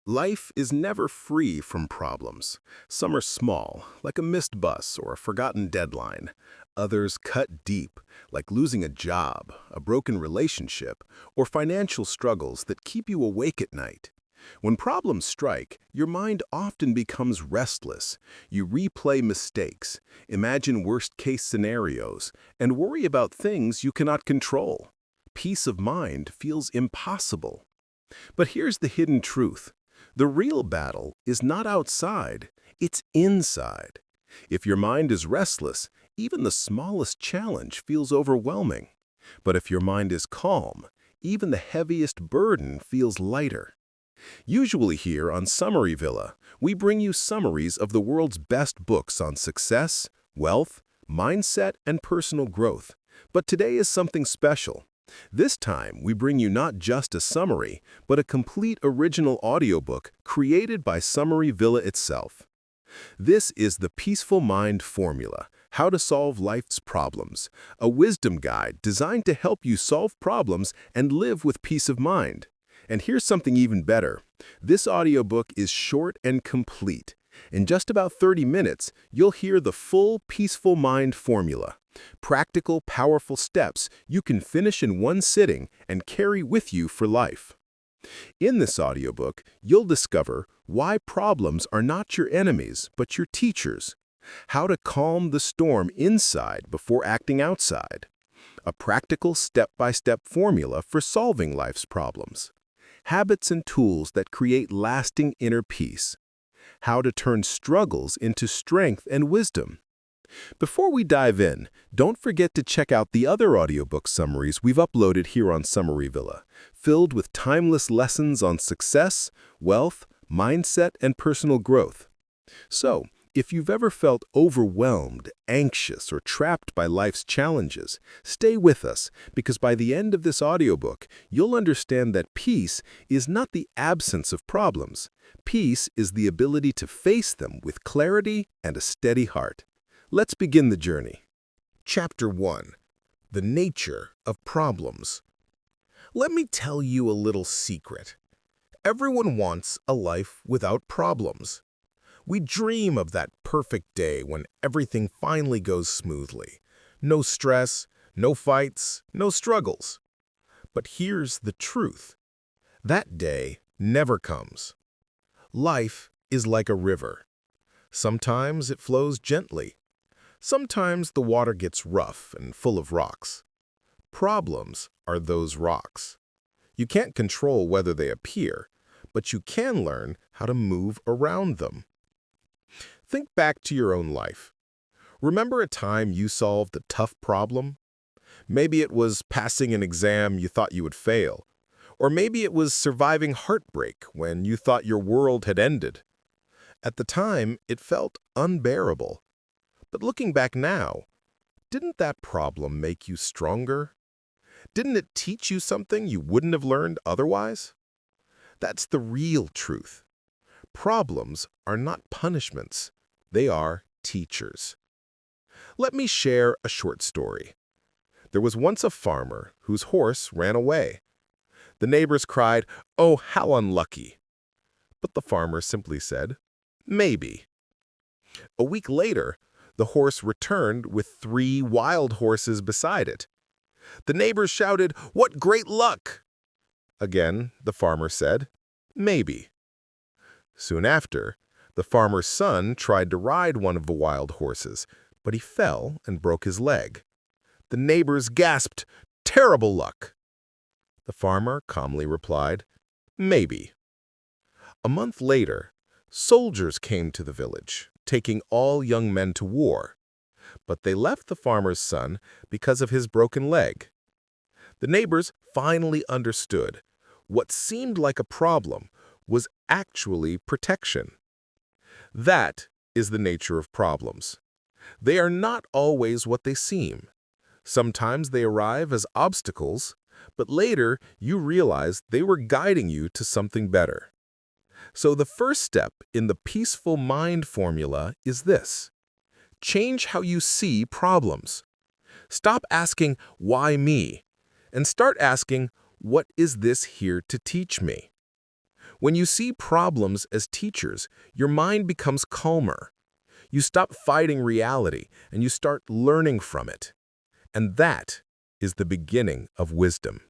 Life is never free from problems. Some are small, like a missed bus or a forgotten deadline. Others cut deep, like losing a job, a broken relationship, or financial struggles that keep you awake at night. When problems strike, your mind often becomes restless. You replay mistakes, imagine worst-case scenarios, and worry about things you cannot control. Peace of mind feels impossible. But here's the hidden truth. The real battle is not outside, it's inside. If your mind is restless, even the smallest challenge feels overwhelming. But if your mind is calm, even the heaviest burden feels lighter. Usually here on SummaryVilla, we bring you summaries of the world's best books on success, wealth, mindset, and personal growth. But today is something special. This time, we bring you not just a summary, but a complete original audiobook created by SummaryVilla itself. This is the Peaceful Mind Formula, How to Solve Life's Problems, a wisdom guide designed to help you solve problems and live with peace of mind. And here's something even better. This audiobook is short and complete. In just about 30 minutes, you'll hear the full Peaceful Mind Formula. Practical, powerful steps you can finish in one sitting and carry with you for life. In this audiobook, you'll discover why problems are not your enemies, but your teachers. How to calm the storm inside before acting outside. A practical step-by-step formula for solving life's problems. Habits and tools that create lasting inner peace. How to turn struggles into strength and wisdom. Before we dive in, don't forget to check out the other audiobook summaries we've uploaded here on SummaryVilla, filled with timeless lessons on success, wealth, mindset, and personal growth. So, if you've ever felt overwhelmed, anxious, or trapped by life's challenges, stay with us, because by the end of this audiobook, you'll understand that peace is not the absence of problems. Peace is the ability to face them with clarity and a steady heart. Let's begin the journey. Chapter 1. The Nature of Problems. Let me tell you a little secret. Everyone wants a life without problems. We dream of that perfect day when everything finally goes smoothly. No stress, no fights, no struggles. But here's the truth. That day never comes. Life is like a river. Sometimes it flows gently. Sometimes the water gets rough and full of rocks. Problems are those rocks. You can't control whether they appear, but you can learn how to move around them. Think back to your own life. Remember a time you solved a tough problem? Maybe it was passing an exam you thought you would fail. Or maybe it was surviving heartbreak when you thought your world had ended. At the time, it felt unbearable. But looking back now, didn't that problem make you stronger? Didn't it teach you something you wouldn't have learned otherwise? That's the real truth. Problems are not punishments. They are teachers. Let me share a short story. There was once a farmer whose horse ran away. The neighbors cried, "Oh, how unlucky!" But the farmer simply said, "Maybe." A week later, the horse returned with 3 wild horses beside it. The neighbors shouted, "What great luck!" Again, the farmer said, "Maybe." Soon after, the farmer's son tried to ride one of the wild horses, but he fell and broke his leg. The neighbors gasped, "Terrible luck!" The farmer calmly replied, "Maybe." A month later, soldiers came to the village, taking all young men to war. But they left the farmer's son because of his broken leg. The neighbors finally understood. What seemed like a problem was actually protection. That is the nature of problems. They are not always what they seem. Sometimes they arrive as obstacles, but later you realize they were guiding you to something better. So the first step in the Peaceful Mind Formula is this. Change how you see problems. Stop asking, "Why me?" and start asking, "What is this here to teach me?" When you see problems as teachers, your mind becomes calmer. You stop fighting reality and you start learning from it. And that is the beginning of wisdom.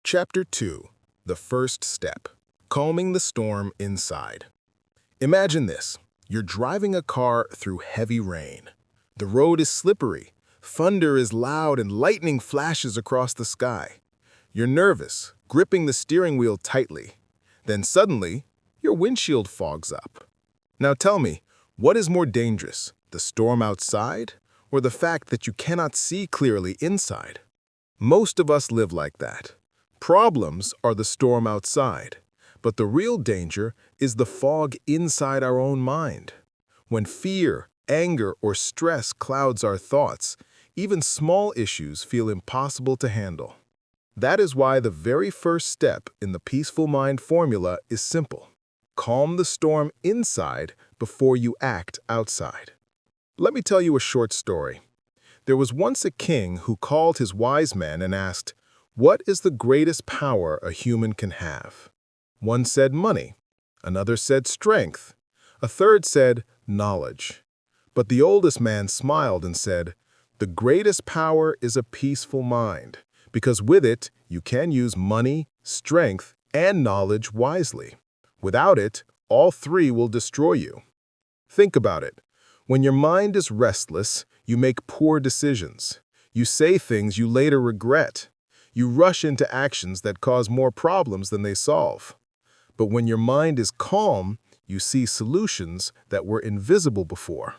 Chapter 2. The First Step. Calming the Storm Inside. Imagine this. You're driving a car through heavy rain. The road is slippery, thunder is loud, and lightning flashes across the sky. You're nervous, gripping the steering wheel tightly. Then suddenly, your windshield fogs up. Now tell me, what is more dangerous, the storm outside or the fact that you cannot see clearly inside? Most of us live like that. Problems are the storm outside, but the real danger is the fog inside our own mind. When fear, anger, or stress clouds our thoughts, even small issues feel impossible to handle. That is why the very first step in the Peaceful Mind formula is simple. Calm the storm inside before you act outside. Let me tell you a short story. There was once a king who called his wise men and asked, "What is the greatest power a human can have?" One said money, another said strength, a third said knowledge. But the oldest man smiled and said, "The greatest power is a peaceful mind, because with it you can use money, strength, and knowledge wisely. Without it, all three will destroy you." Think about it. When your mind is restless, you make poor decisions. You say things you later regret. You rush into actions that cause more problems than they solve. But when your mind is calm, you see solutions that were invisible before.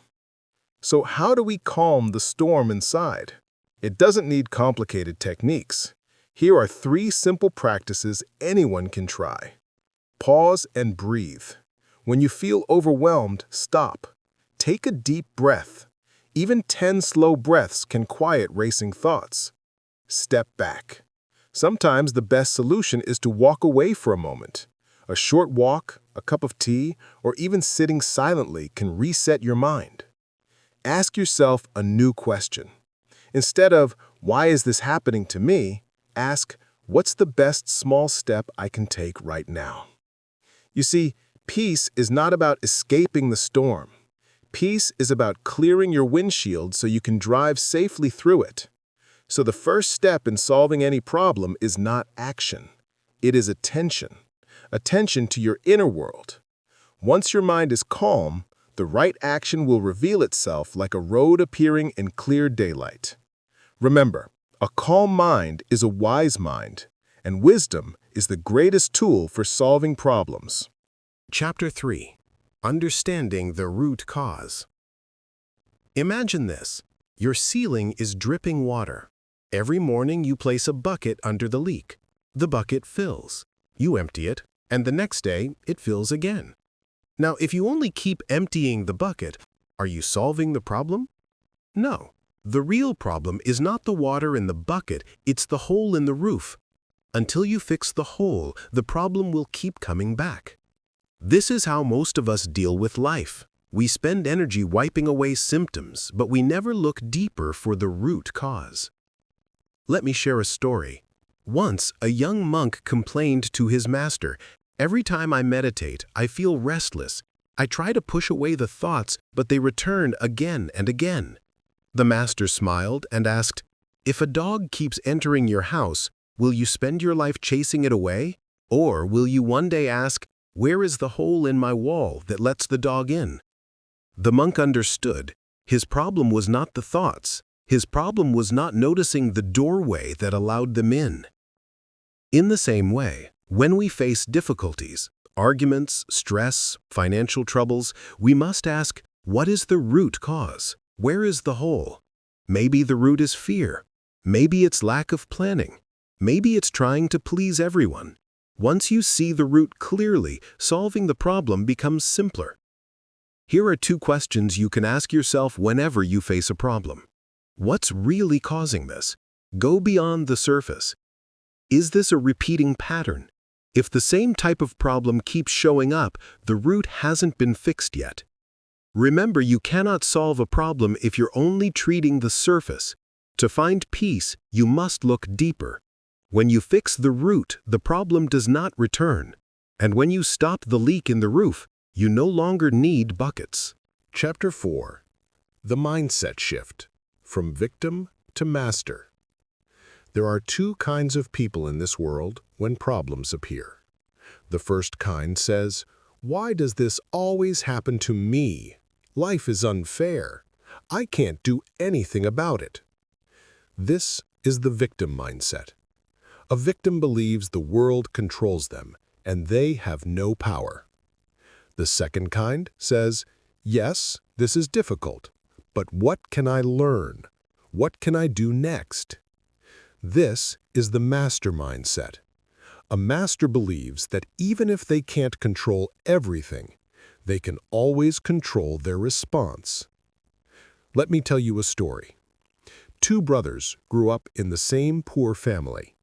So how do we calm the storm inside? It doesn't need complicated techniques. Here are 3 simple practices anyone can try. Pause and breathe. When you feel overwhelmed, stop. Take a deep breath. Even 10 slow breaths can quiet racing thoughts. Step back. Sometimes the best solution is to walk away for a moment. A short walk, a cup of tea, or even sitting silently can reset your mind. Ask yourself a new question. Instead of, "Why is this happening to me?" ask, "What's the best small step I can take right now?" You see, peace is not about escaping the storm. Peace is about clearing your windshield so you can drive safely through it. So the first step in solving any problem is not action. It is attention. Attention to your inner world. Once your mind is calm, the right action will reveal itself like a road appearing in clear daylight. Remember, a calm mind is a wise mind, and wisdom is the greatest tool for solving problems. Chapter 3. Understanding the root cause. Imagine this. Your ceiling is dripping water. Every morning you place a bucket under the leak. The bucket fills. You empty it, and the next day it fills again. Now, if you only keep emptying the bucket, are you solving the problem? No. The real problem is not the water in the bucket, it's the hole in the roof. Until you fix the hole, the problem will keep coming back. This is how most of us deal with life. We spend energy wiping away symptoms, but we never look deeper for the root cause. Let me share a story. Once, a young monk complained to his master, "Every time I meditate, I feel restless. I try to push away the thoughts, but they return again and again." The master smiled and asked, "If a dog keeps entering your house, will you spend your life chasing it away? Or will you one day ask, 'Where is the hole in my wall that lets the dog in?'" The monk understood. His problem was not the thoughts. His problem was not noticing the doorway that allowed them in. In the same way, when we face difficulties, arguments, stress, financial troubles, we must ask, what is the root cause? Where is the hole? Maybe the root is fear. Maybe it's lack of planning. Maybe it's trying to please everyone. Once you see the root clearly, solving the problem becomes simpler. Here are 2 questions you can ask yourself whenever you face a problem. What's really causing this? Go beyond the surface. Is this a repeating pattern? If the same type of problem keeps showing up, the root hasn't been fixed yet. Remember, you cannot solve a problem if you're only treating the surface. To find peace, you must look deeper. When you fix the root, the problem does not return. And when you stop the leak in the roof, you no longer need buckets. Chapter 4. The Mindset Shift. From Victim to Master. There are two kinds of people in this world when problems appear. The first kind says, "Why does this always happen to me? Life is unfair. I can't do anything about it." This is the victim mindset. A victim believes the world controls them and they have no power. The second kind says, "Yes, this is difficult, but what can I learn? What can I do next?" This is the master mindset. A master believes that even if they can't control everything, they can always control their response. Let me tell you a story. Two brothers grew up in the same poor family.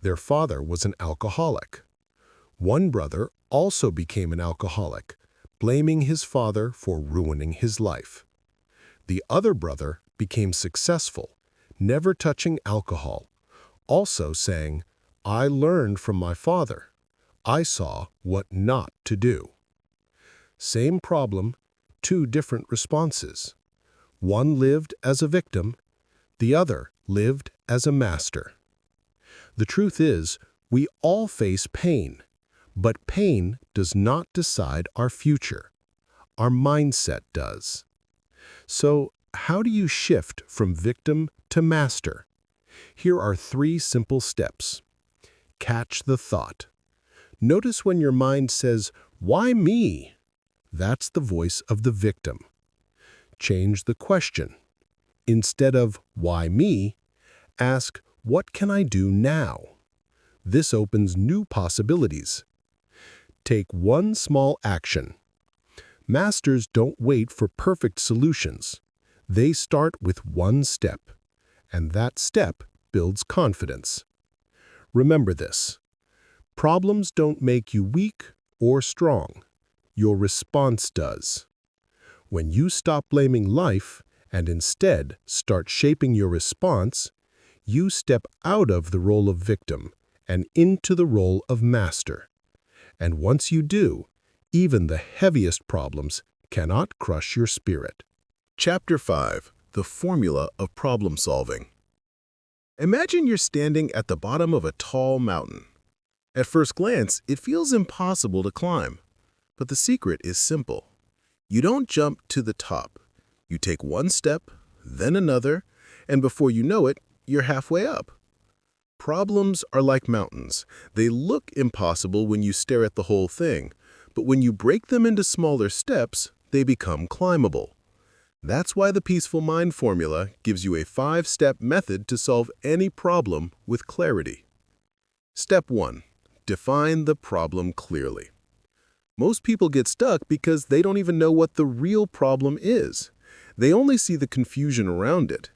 Their father was an alcoholic. One brother also became an alcoholic, blaming his father for ruining his life. The other brother became successful, never touching alcohol, also saying, "I learned from my father. I saw what not to do." Same problem, two different responses. One lived as a victim, the other lived as a master. The truth is, we all face pain, but pain does not decide our future. Our mindset does. So, how do you shift from victim to master? Here are 3 simple steps. Catch the thought. Notice when your mind says, "Why me?" That's the voice of the victim. Change the question. Instead of "Why me?" ask, "What can I do now?" This opens new possibilities. Take one small action. Masters don't wait for perfect solutions. They start with one step, and that step builds confidence. Remember this. Problems don't make you weak or strong. Your response does. When you stop blaming life and instead start shaping your response, you step out of the role of victim and into the role of master. And once you do, even the heaviest problems cannot crush your spirit. Chapter 5. The Formula of Problem Solving. Imagine you're standing at the bottom of a tall mountain. At first glance, it feels impossible to climb. But the secret is simple. You don't jump to the top. You take one step, then another, and before you know it, you're halfway up. Problems are like mountains. They look impossible when you stare at the whole thing, but when you break them into smaller steps, they become climbable. That's why the Peaceful Mind formula gives you a 5-step method to solve any problem with clarity. Step 1. Define the problem clearly. Most people get stuck because they don't even know what the real problem is. They only see the confusion around it.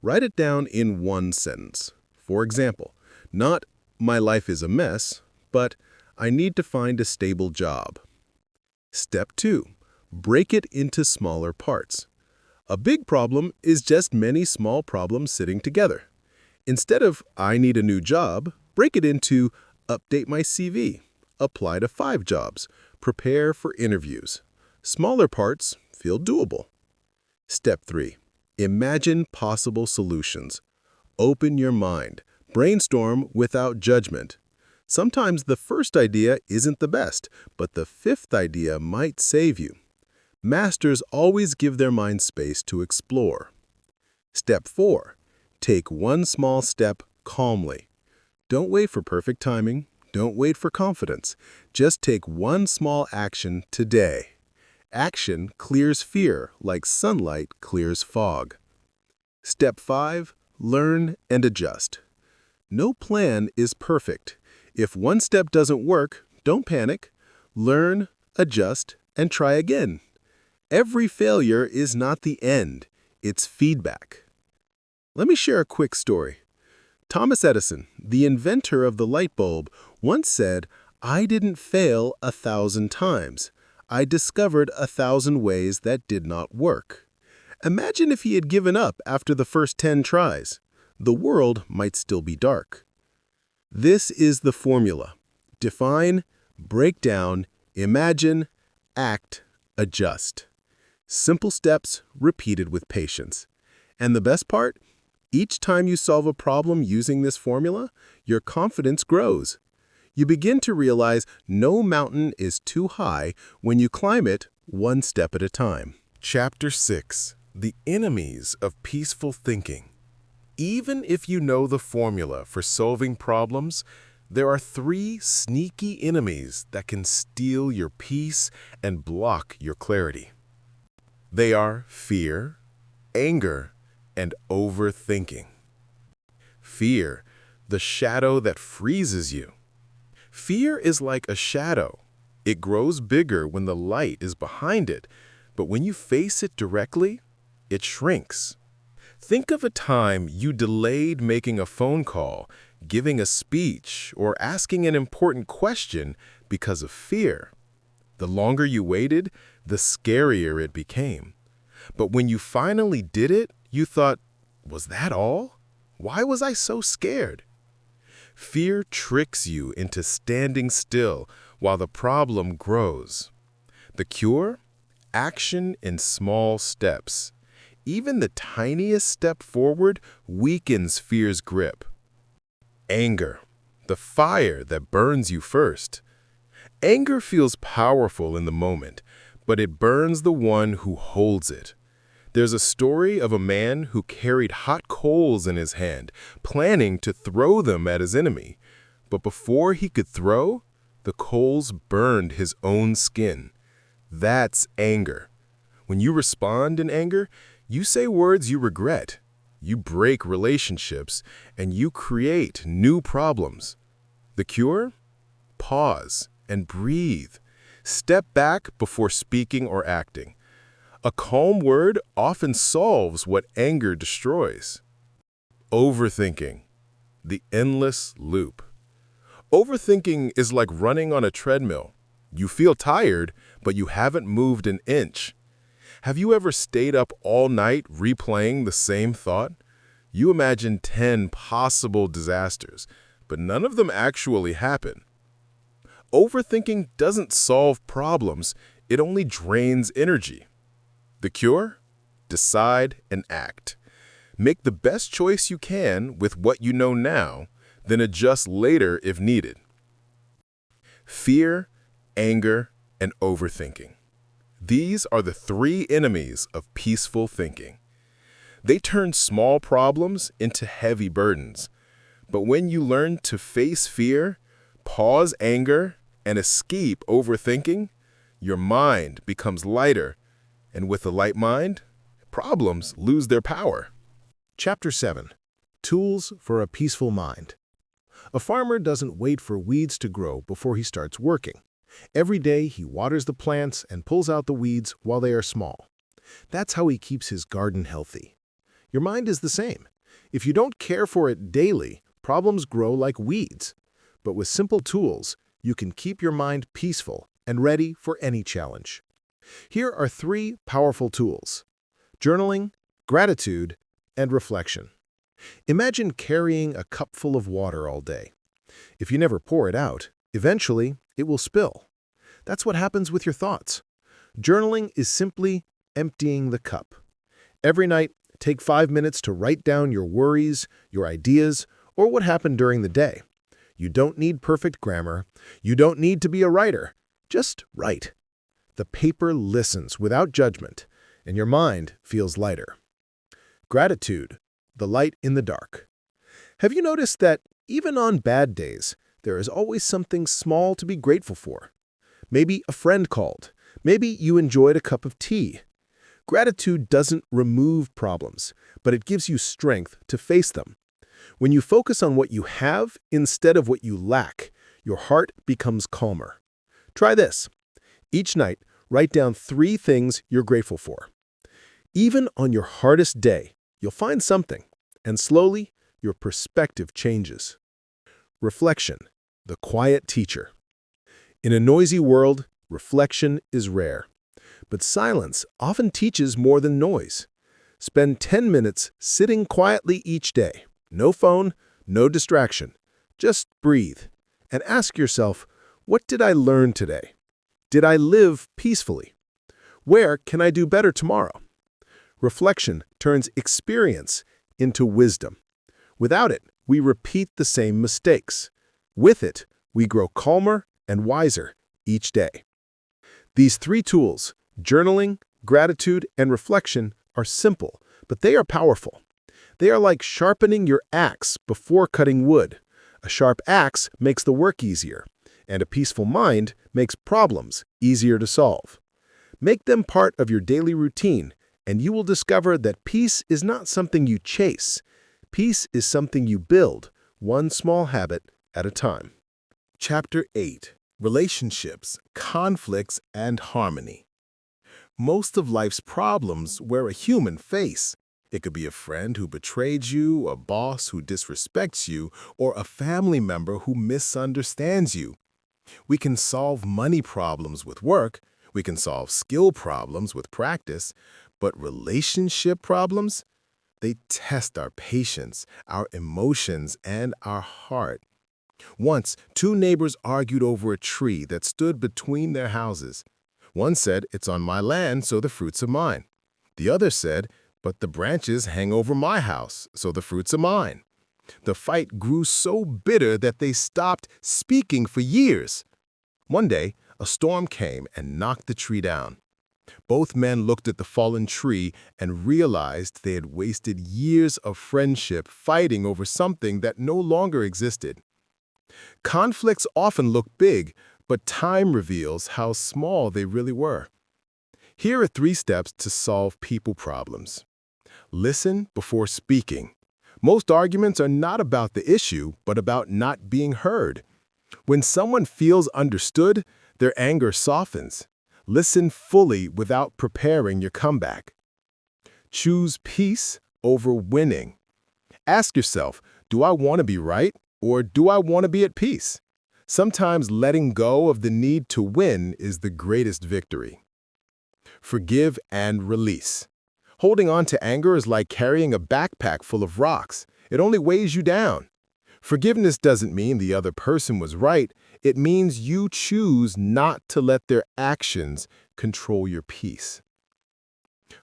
Write it down in one sentence. For example, not "my life is a mess," but "I need to find a stable job." Step 2. Break it into smaller parts. A big problem is just many small problems sitting together. Instead of "I need a new job," break it into "update my CV," "apply to 5 jobs," "prepare for interviews." Smaller parts feel doable. Step 3. Imagine possible solutions. Open your mind. Brainstorm without judgment. Sometimes the first idea isn't the best, but the 5th idea might save you. Masters always give their mind space to explore. Step 4. Take one small step calmly. Don't wait for perfect timing. Don't wait for confidence. Just take one small action today. Action clears fear like sunlight clears fog. Step 5. Learn and adjust. No plan is perfect. If one step doesn't work, don't panic. Learn, adjust, and try again. Every failure is not the end. It's feedback. Let me share a quick story. Thomas Edison, the inventor of the light bulb, once said, "I didn't fail 1,000 times. I discovered 1,000 ways that did not work." Imagine if he had given up after the first 10 tries. The world might still be dark. This is the formula. Define, Break down, imagine, act, adjust. Simple steps repeated with patience. And the best part? Each time you solve a problem using this formula, your confidence grows. You begin to realize no mountain is too high when you climb it one step at a time. Chapter 6. The Enemies of Peaceful Thinking. Even if you know the formula for solving problems, there are 3 sneaky enemies that can steal your peace and block your clarity. They are fear, anger, and overthinking. Fear, the shadow that freezes you. Fear is like a shadow. It grows bigger when the light is behind it, but when you face it directly, it shrinks. Think of a time you delayed making a phone call, giving a speech, or asking an important question because of fear. The longer you waited, the scarier it became. But when you finally did it, you thought, was that all? Why was I so scared? Fear tricks you into standing still while the problem grows. The cure? Action in small steps. Even the tiniest step forward weakens fear's grip. Anger, the fire that burns you first. Anger feels powerful in the moment, but it burns the one who holds it. There's a story of a man who carried hot coals in his hand, planning to throw them at his enemy. But before he could throw, the coals burned his own skin. That's anger. When you respond in anger, you say words you regret. You break relationships, and you create new problems. The cure? Pause and breathe. Step back before speaking or acting. A calm word often solves what anger destroys. Overthinking, the endless loop. Overthinking is like running on a treadmill. You feel tired, but you haven't moved an inch. Have you ever stayed up all night replaying the same thought? You imagine 10 possible disasters, but none of them actually happen. Overthinking doesn't solve problems, it only drains energy. The cure? Decide and act. Make the best choice you can with what you know now, then adjust later if needed. Fear, anger, and overthinking. These are the 3 enemies of peaceful thinking. They turn small problems into heavy burdens. But when you learn to face fear, pause anger, and escape overthinking, your mind becomes lighter. And with a light mind, problems lose their power. Chapter 7. Tools for a Peaceful Mind. A farmer doesn't wait for weeds to grow before he starts working. Every day he waters the plants and pulls out the weeds while they are small. That's how he keeps his garden healthy. Your mind is the same. If you don't care for it daily, problems grow like weeds. But with simple tools, you can keep your mind peaceful and ready for any challenge. Here are 3 powerful tools: journaling, gratitude, and reflection. Imagine carrying a cup full of water all day. If you never pour it out, eventually it will spill. That's what happens with your thoughts. Journaling is simply emptying the cup. Every night, take 5 minutes to write down your worries, your ideas, or what happened during the day. You don't need perfect grammar. You don't need to be a writer. Just write. The paper listens without judgment, and your mind feels lighter. Gratitude, the light in the dark. Have you noticed that even on bad days, there is always something small to be grateful for? Maybe a friend called. Maybe you enjoyed a cup of tea. Gratitude doesn't remove problems, but it gives you strength to face them. When you focus on what you have instead of what you lack, your heart becomes calmer. Try this. Each night, write down 3 things you're grateful for. Even on your hardest day, you'll find something, and slowly, your perspective changes. Reflection, the quiet teacher. In a noisy world, reflection is rare. But silence often teaches more than noise. Spend 10 minutes sitting quietly each day. No phone, no distraction. Just breathe and ask yourself, What did I learn today? Did I live peacefully? Where can I do better tomorrow? Reflection turns experience into wisdom. Without it, we repeat the same mistakes. With it, we grow calmer and wiser each day. These three tools, journaling, gratitude, and reflection, are simple, but they are powerful. They are like sharpening your axe before cutting wood. A sharp axe makes the work easier, and a peaceful mind makes problems easier to solve. Make them part of your daily routine, and you will discover that peace is not something you chase. Peace is something you build, one small habit at a time. Chapter 8. Relationships, Conflicts, and Harmony. Most of life's problems wear a human face. It could be a friend who betrayed you, a boss who disrespects you, or a family member who misunderstands you. We can solve money problems with work, we can solve skill problems with practice, but relationship problems? They test our patience, our emotions, and our heart. Once, two neighbors argued over a tree that stood between their houses. One said, "It's on my land, so the fruits are mine." The other said, "But the branches hang over my house, so the fruits are mine." The fight grew so bitter that they stopped speaking for years. One day, a storm came and knocked the tree down. Both men looked at the fallen tree and realized they had wasted years of friendship fighting over something that no longer existed. Conflicts often look big, but time reveals how small they really were. Here are 3 steps to solve people problems. Listen before speaking. Most arguments are not about the issue, but about not being heard. When someone feels understood, their anger softens. Listen fully without preparing your comeback. Choose peace over winning. Ask yourself, do I want to be right or do I want to be at peace? Sometimes letting go of the need to win is the greatest victory. Forgive and release. Holding on to anger is like carrying a backpack full of rocks. It only weighs you down. Forgiveness doesn't mean the other person was right. It means you choose not to let their actions control your peace.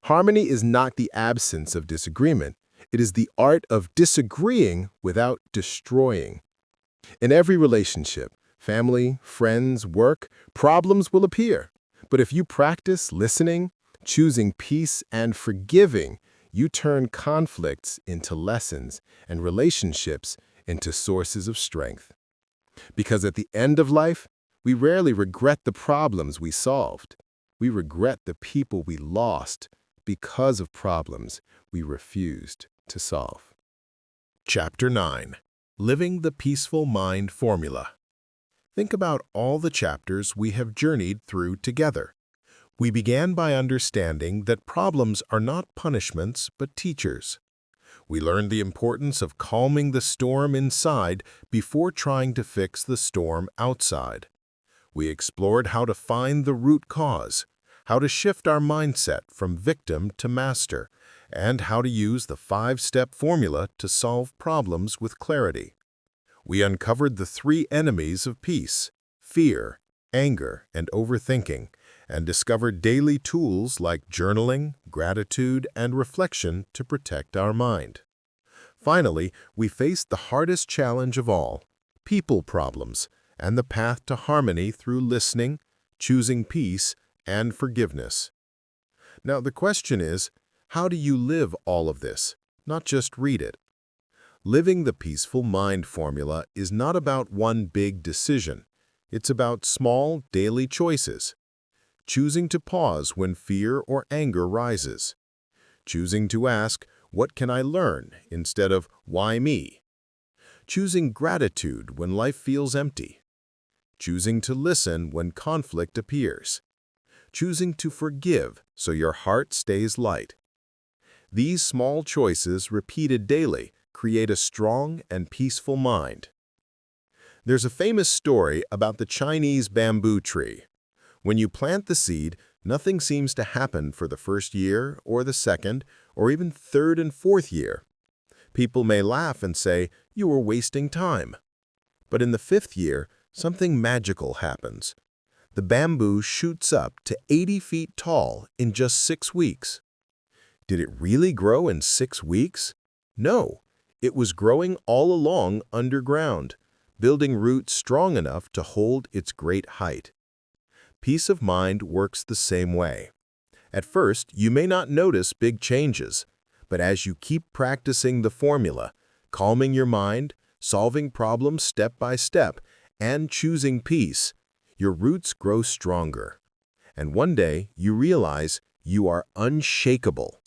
Harmony is not the absence of disagreement. It is the art of disagreeing without destroying. In every relationship, family, friends, work, problems will appear. But if you practice listening, choosing peace, and forgiving, you turn conflicts into lessons and relationships into sources of strength. Because at the end of life, we rarely regret the problems we solved. We regret the people we lost because of problems we refused to solve. Chapter 9. Living the Peaceful Mind Formula. Think about all the chapters we have journeyed through together. We began by understanding that problems are not punishments but teachers. We learned the importance of calming the storm inside before trying to fix the storm outside. We explored how to find the root cause, how to shift our mindset from victim to master, and how to use the 5-step formula to solve problems with clarity. We uncovered the 3 enemies of peace: fear, anger, and overthinking, and discovered daily tools like journaling, gratitude, and reflection to protect our mind. Finally, we faced the hardest challenge of all, people problems, and the path to harmony through listening, choosing peace, and forgiveness. Now, the question is, how do you live all of this, not just read it? Living the Peaceful Mind Formula is not about one big decision. It's about small, daily choices. Choosing to pause when fear or anger rises. Choosing to ask, "What can I learn?" instead of "Why me?" Choosing gratitude when life feels empty. Choosing to listen when conflict appears. Choosing to forgive so your heart stays light. These small choices, repeated daily, create a strong and peaceful mind. There's a famous story about the Chinese bamboo tree. When you plant the seed, nothing seems to happen for the first year, or the second, or even third and fourth year. People may laugh and say, "You are wasting time." But in the 5th year, something magical happens. The bamboo shoots up to 80 feet tall in just 6 weeks. Did it really grow in 6 weeks? No, it was growing all along underground, building roots strong enough to hold its great height. Peace of mind works the same way. At first, you may not notice big changes, but as you keep practicing the formula, calming your mind, solving problems step by step, and choosing peace, your roots grow stronger. And one day, you realize you are unshakable.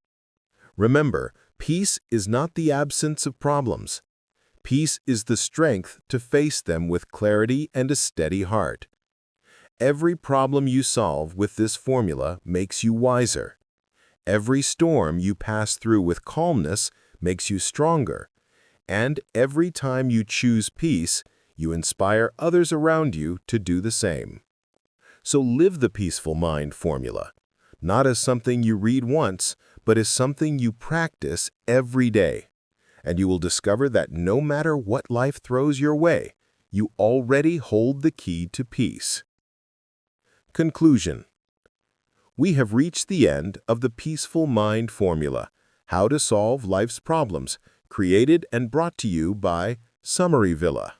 Remember, peace is not the absence of problems. Peace is the strength to face them with clarity and a steady heart. Every problem you solve with this formula makes you wiser. Every storm you pass through with calmness makes you stronger. And every time you choose peace, you inspire others around you to do the same. So live the peaceful mind formula, not as something you read once, but as something you practice every day. And you will discover that no matter what life throws your way, you already hold the key to peace. Conclusion. We have reached the end of the Peaceful Mind Formula, How to Solve Life's Problems, created and brought to you by SummaryVilla.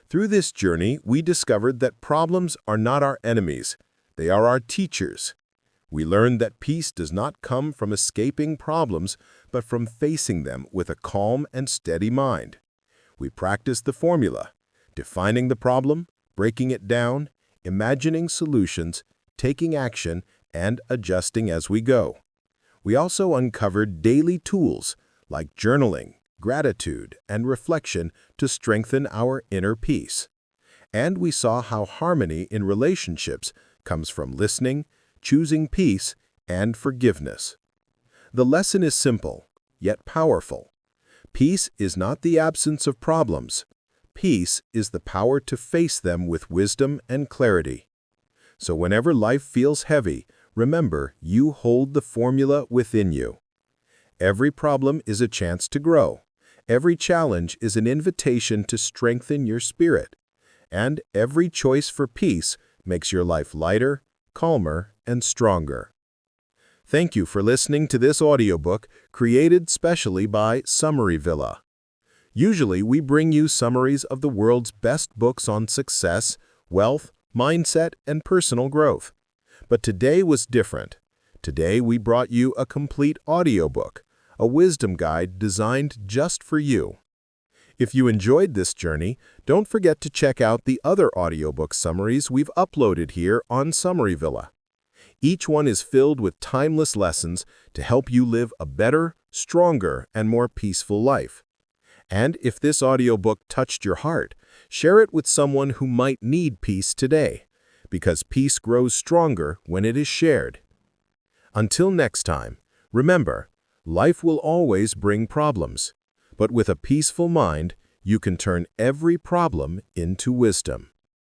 Through this journey, we discovered that problems are not our enemies, they are our teachers. We learned that peace does not come from escaping problems, but from facing them with a calm and steady mind. We practiced the formula, defining the problem, breaking it down, imagining solutions, taking action, and adjusting as we go. We also uncovered daily tools like journaling, gratitude, and reflection to strengthen our inner peace. And we saw how harmony in relationships comes from listening, choosing peace, and forgiveness. The lesson is simple, yet powerful. Peace is not the absence of problems. Peace is the power to face them with wisdom and clarity. So whenever life feels heavy, remember you hold the formula within you. Every problem is a chance to grow. Every challenge is an invitation to strengthen your spirit. And every choice for peace makes your life lighter, calmer, and stronger. Thank you for listening to this audiobook created specially by SummaryVilla. Usually, we bring you summaries of the world's best books on success, wealth, mindset, and personal growth. But today was different. Today, we brought you a complete audiobook, a wisdom guide designed just for you. If you enjoyed this journey, don't forget to check out the other audiobook summaries we've uploaded here on SummaryVilla. Each one is filled with timeless lessons to help you live a better, stronger, and more peaceful life. And if this audiobook touched your heart, share it with someone who might need peace today, because peace grows stronger when it is shared. Until next time, remember, life will always bring problems. But with a peaceful mind, you can turn every problem into wisdom.